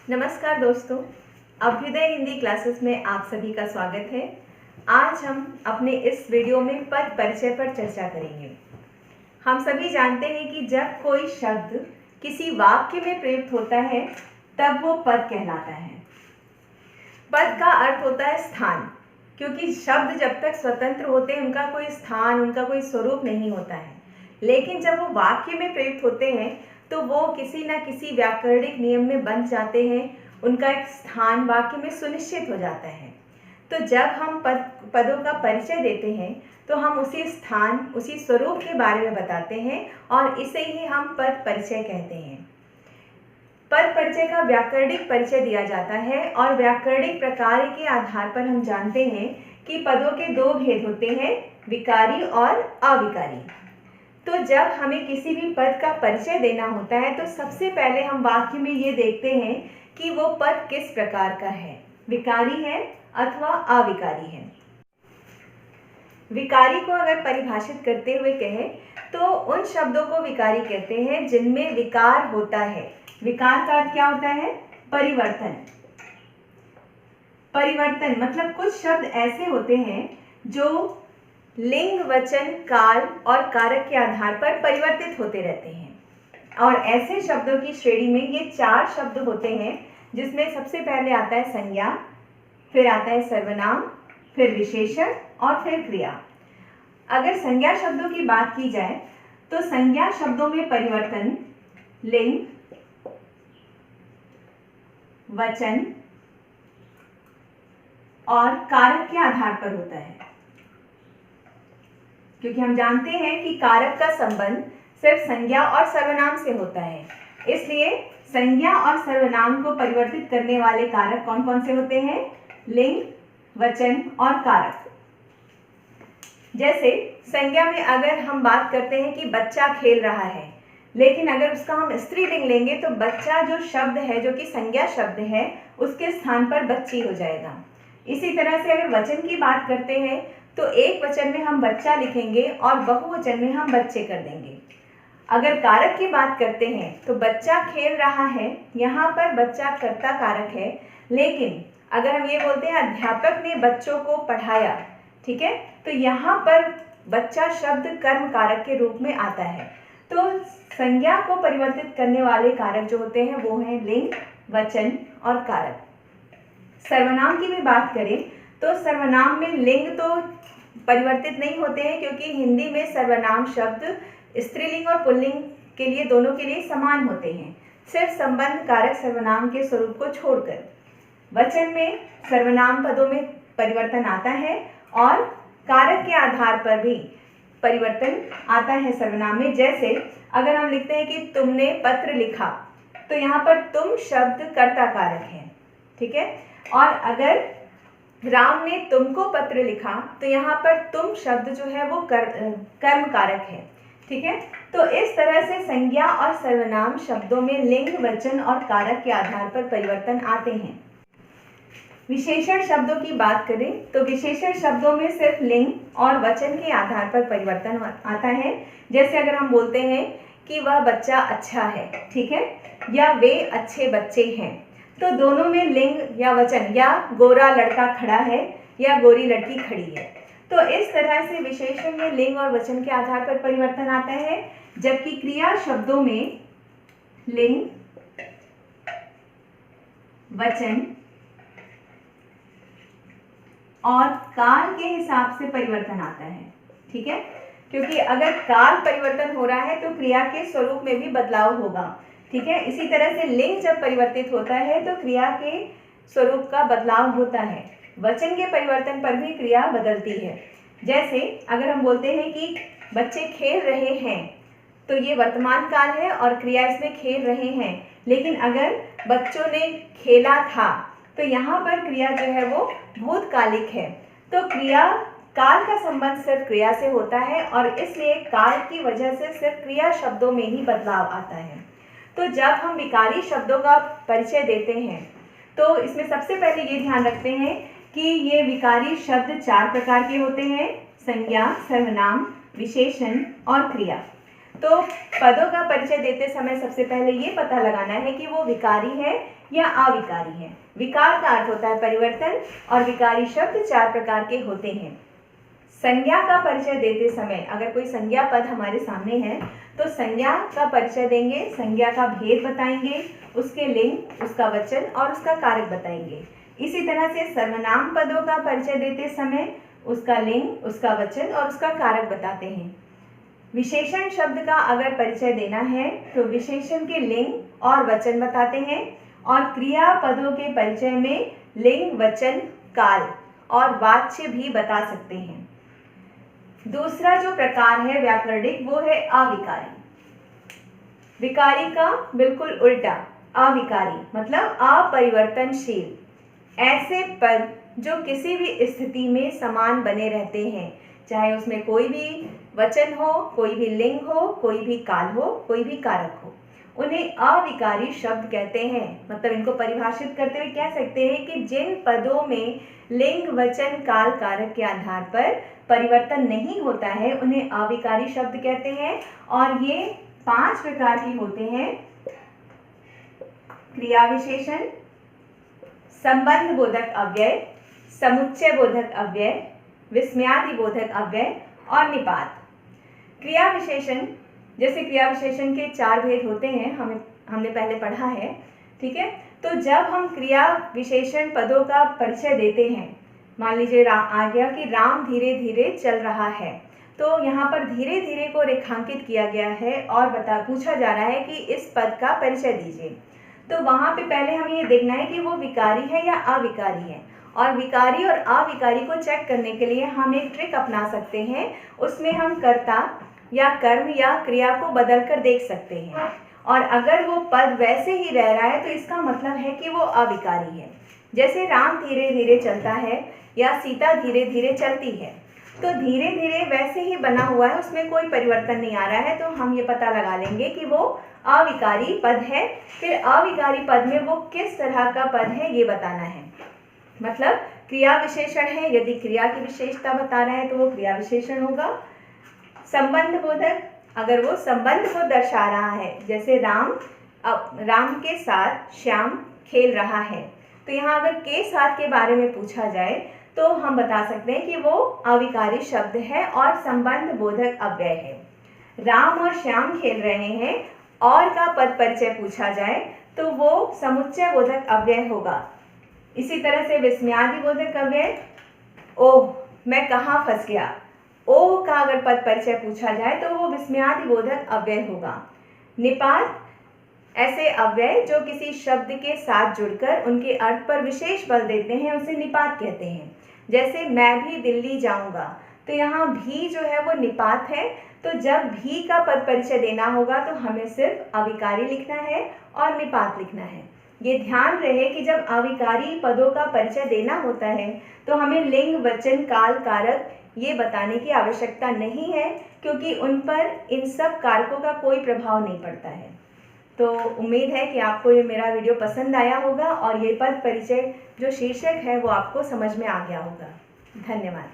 नमस्कार दोस्तों, अभ्युदय हिंदी क्लासेस में आप सभी का स्वागत है। आज हम अपने इस वीडियो में पद परिचय पर चर्चा करेंगे। हम सभी जानते हैं कि जब कोई शब्द किसी वाक्य में प्रयुक्त होता है तब वो पद कहलाता है। पद का अर्थ होता है स्थान, क्योंकि शब्द जब तक स्वतंत्र होते हैं उनका कोई स्थान, उनका कोई स्वरूप नहीं होता है। लेकिन जब वो वाक्य में प्रयुक्त होते हैं तो वो किसी न किसी व्याकरणिक नियम में बंध जाते हैं, उनका एक स्थान वाक्य में सुनिश्चित हो जाता है। तो जब हम पदों का परिचय देते हैं तो हम उसी स्थान, उसी स्वरूप के बारे में बताते हैं और इसे ही हम पद परिचय कहते हैं। पद परिचय का व्याकरणिक परिचय दिया जाता है और व्याकरणिक प्रकार के आधार पर हम जानते हैं कि पदों के दो भेद होते हैं, विकारी और अविकारी। तो जब हमें किसी भी पद का परिचय देना होता है तो सबसे पहले हम वाक्य में ये देखते हैं कि वो पद किस प्रकार का है, विकारी है अथवा अविकारी है। विकारी को अगर परिभाषित करते हुए कहें तो उन शब्दों को विकारी कहते हैं जिनमें विकार होता है। विकार का अर्थ क्या होता है? परिवर्तन। परिवर्तन मतलब कुछ शब्द ऐसे होते हैं जो लिंग, वचन, काल और कारक के आधार पर परिवर्तित होते रहते हैं। और ऐसे शब्दों की श्रेणी में ये 4 शब्द होते हैं, जिसमें सबसे पहले आता है संज्ञा, फिर आता है सर्वनाम, फिर विशेषण और फिर क्रिया। अगर संज्ञा शब्दों की बात की जाए तो संज्ञा शब्दों में परिवर्तन लिंग, वचन और कारक के आधार पर होता है, क्योंकि हम जानते हैं कि कारक का संबंध सिर्फ संज्ञा और सर्वनाम से होता है। इसलिए संज्ञा और सर्वनाम को परिवर्तित करने वाले कारक कौन कौन से होते हैं? लिंग, वचन और कारक। जैसे संज्ञा में अगर हम बात करते हैं कि बच्चा खेल रहा है, लेकिन अगर उसका हम स्त्रीलिंग लेंगे तो बच्चा जो शब्द है, जो कि संज्ञा शब्द है, उसके स्थान पर बच्ची हो जाएगा। इसी तरह से अगर वचन की बात करते हैं तो एक वचन में हम बच्चा लिखेंगे और बहुवचन में हम बच्चे कर देंगे। अगर कारक की बात करते हैं तो बच्चा खेल रहा है, यहाँ पर बच्चा कर्ता कारक है, लेकिन अगर हम ये बोलते हैं अध्यापक ने बच्चों को पढ़ाया, ठीक है, तो यहाँ पर बच्चा शब्द कर्म कारक के रूप में आता है। तो संज्ञा को परिवर्तित करने वाले कारक जो होते हैं वो हैं लिंग, वचन और कारक। सर्वनाम की भी बात करें तो सर्वनाम में लिंग तो परिवर्तित नहीं होते हैं, क्योंकि हिंदी में सर्वनाम शब्द स्त्रीलिंग और पुल्लिंग के लिए, दोनों के लिए समान होते हैं, सिर्फ संबंध कारक सर्वनाम के स्वरूप को छोड़कर। वचन में सर्वनाम पदों में परिवर्तन आता है और कारक के आधार पर भी परिवर्तन आता है सर्वनाम में। जैसे अगर हम लिखते हैं कि तुमने पत्र लिखा, तो यहाँ पर तुम शब्द कर्ता कारक है, ठीक है। और अगर राम ने तुमको पत्र लिखा, तो यहाँ पर तुम शब्द जो है वो कर्म कारक है, ठीक है। तो इस तरह से संज्ञा और सर्वनाम शब्दों में लिंग, वचन और कारक के आधार पर परिवर्तन आते हैं। विशेषण शब्दों की बात करें तो विशेषण शब्दों में सिर्फ लिंग और वचन के आधार पर परिवर्तन आता है। जैसे अगर हम बोलते हैं कि वह बच्चा अच्छा है, ठीक है, या वे अच्छे बच्चे हैं, तो दोनों में लिंग या वचन, या गोरा लड़का खड़ा है या गोरी लड़की खड़ी है। तो इस तरह से विशेषण में लिंग और वचन के आधार पर परिवर्तन आता है, जबकि क्रिया शब्दों में लिंग, वचन और काल के हिसाब से परिवर्तन आता है, ठीक है। क्योंकि अगर काल परिवर्तन हो रहा है तो क्रिया के स्वरूप में भी बदलाव होगा, ठीक है। इसी तरह से लिंग जब परिवर्तित होता है तो क्रिया के स्वरूप का बदलाव होता है। वचन के परिवर्तन पर भी क्रिया बदलती है। जैसे अगर हम बोलते हैं कि बच्चे खेल रहे हैं, तो ये वर्तमान काल है और क्रिया इसमें खेल रहे हैं। लेकिन अगर बच्चों ने खेला था, तो यहाँ पर क्रिया जो है वो भूतकालिक है। तो क्रिया काल का संबंध सिर्फ क्रिया से होता है और इसलिए काल की वजह से सिर्फ क्रिया शब्दों में ही बदलाव आता है। तो जब हम विकारी शब्दों का परिचय देते हैं तो इसमें सबसे पहले ये ध्यान रखते हैं कि ये विकारी शब्द 4 प्रकार के होते हैं: संज्ञा, सर्वनाम, विशेषण और क्रिया। तो पदों का परिचय देते समय सबसे पहले ये पता लगाना है कि वो विकारी है या अविकारी है। विकार का अर्थ होता है परिवर्तन और विकारी शब्द 4 प्रकार के होते हैं। संज्ञा का परिचय देते समय अगर कोई संज्ञा पद हमारे सामने है तो संज्ञा का परिचय देंगे, संज्ञा का भेद बताएंगे, उसके लिंग, उसका वचन और उसका कारक बताएंगे। इसी तरह से सर्वनाम पदों का परिचय देते समय उसका लिंग, उसका वचन और उसका कारक बताते हैं। विशेषण शब्द का अगर परिचय देना है तो विशेषण के लिंग और वचन बताते हैं और क्रिया पदों के परिचय में लिंग, वचन, काल और वाच्य भी बता सकते हैं। दूसरा जो प्रकार है व्याकरणिक वो है अविकारी। विकारी का बिल्कुल उल्टा, अविकारी मतलब अपरिवर्तनशील। ऐसे पद जो किसी भी स्थिति में समान बने रहते हैं, चाहे उसमें कोई भी वचन हो, कोई भी लिंग हो, कोई भी काल हो, कोई भी कारक हो, उन्हें अविकारी शब्द कहते हैं। मतलब इनको परिभाषित करते हुए कह सकते हैं कि जिन पदों में लिंग, वचन, काल, कारक के आधार पर परिवर्तन नहीं होता है उन्हें अविकारी शब्द कहते हैं। और ये 5 प्रकार के होते हैं: क्रिया विशेषण, संबंध बोधक अव्यय, समुच्चय बोधक अव्यय, विस्मयादि बोधक अव्यय और निपात। क्रिया विशेषण, जैसे क्रिया विशेषण के 4 भेद होते हैं, हमने पहले पढ़ा है, ठीक है। तो जब हम क्रिया विशेषण पदों का परिचय देते हैं, मान लीजिए आ गया कि राम धीरे धीरे चल रहा है, तो यहाँ पर धीरे धीरे को रेखांकित किया गया है और पूछा जा रहा है कि इस पद का परिचय दीजिए। तो वहाँ पे पहले हमें ये देखना है कि वो विकारी है या अविकारी है। और विकारी और अविकारी को चेक करने के लिए हम एक ट्रिक अपना सकते हैं। उसमें हम कर्ता या कर्म या क्रिया को बदल कर देख सकते हैं, और अगर वो पद वैसे ही रह रहा है तो इसका मतलब है कि वो अविकारी है। जैसे राम धीरे धीरे चलता है या सीता धीरे धीरे चलती है, तो धीरे धीरे वैसे ही बना हुआ है, उसमें कोई परिवर्तन नहीं आ रहा है, तो हम ये पता लगा लेंगे कि वो अविकारी पद है। फिर अविकारी पद में वो किस तरह का पद है ये बताना है। मतलब क्रिया विशेषण है, यदि क्रिया की विशेषता बता रहा है तो वो क्रिया विशेषण होगा। संबंध बोधक, अगर वो संबंध को दर्शा रहा है, जैसे राम के साथ श्याम खेल रहा है, तो यहाँ अगर के साथ के बारे में पूछा जाए तो हम बता सकते हैं कि वो अविकारी शब्द है और संबंध बोधक अव्यय है। राम और श्याम खेल रहे हैं और का पद परिचय पूछा जाए तो वो समुच्चय बोधक अव्यय होगा। इसी तरह से विस्मयादि बोधक अव्यय, ओह मैं कहाँ फंस गया, ओ का अगर पद परिचय पूछा जाए तो वो विस्मयादि बोधक अव्यय होगा। निपात, ऐसे अव्यय जो किसी शब्द के साथ जुड़कर उनके अर्थ पर विशेष बल देते हैं उसे निपात कहते हैं। जैसे मैं भी दिल्ली जाऊंगा, तो यहाँ भी जो है वो निपात है। तो जब भी का पद परिचय देना होगा तो हमें सिर्फ अविकारी लिखना है और निपात लिखना है। ये ध्यान रहे कि जब अविकारी पदों का परिचय देना होता है तो हमें लिंग, वचन, काल, कारक ये बताने की आवश्यकता नहीं है, क्योंकि उन पर इन सब कारकों का कोई प्रभाव नहीं पड़ता है। तो उम्मीद है कि आपको ये मेरा वीडियो पसंद आया होगा और ये पद परिचय जो शीर्षक है वो आपको समझ में आ गया होगा। धन्यवाद।